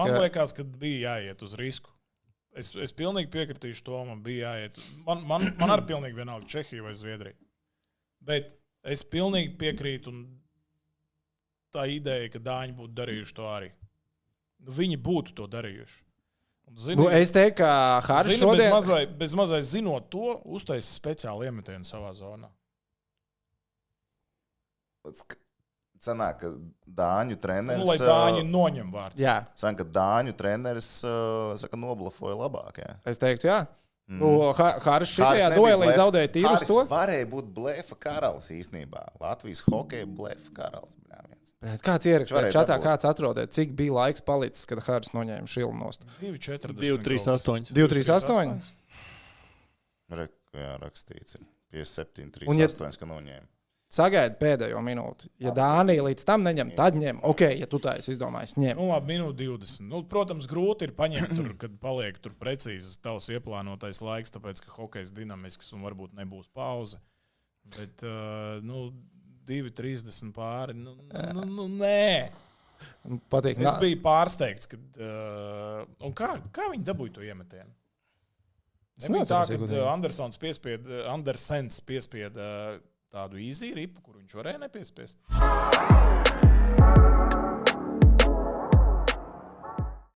Man liekas, ka bija jāiet uz risku. Es pilnīgi piekritīšu to, man bija jāiet. Man arī pilnīgi vienalga Čehija vai Zviedrija. Bet es pilnīgi piekrītu un tā ideja, ka dāņi būtu darījuši to arī. Viņi būtu to darījuši. Zini, es teiktu, ka Haris šodien... Bez mazliet zinot to, uztaisa speciāli iemetienu savā zonā. Sanāk, ka dāņu treneris... lai dāņi noņem vārds. Jā. Sanāk, ka dāņu treneris noblafoja labāk, jā. Es teiktu, jā. Haris šitajā duelī zaudēja tīru uz to. Haris varēja būt blefa karalis īstenībā. Latvijas hokeja blefa karalis. Kāds ierakstīja čatā, kāds atrodēt, cik bija laiks palicis, kad Haris noņēma šilu nost? 2-4-8. 2-3-8? Jā, rakstīts. 57-3-8, ka noņēma. Sagaidi pēdējo minūti. Ja Dānija līdz tam neņem, tad ņem. Ok, ja tu tā esi izdomājis, ņem. Labi, minūte 20. Protams, grūti ir paņemt tur, kad paliek tur precīzi tavs ieplānotais laiks, tāpēc, ka hokejs dinamisks un varbūt nebūs pauze. Bet, 2:30 pāri. Nē. Patīk. Es biju pārsteigts, kad. Un kā viņi dabūja to iemetienu? Nebija tā, ka Andersens piespieda tādu easy ripu, kur viņš varēja nepiespiest.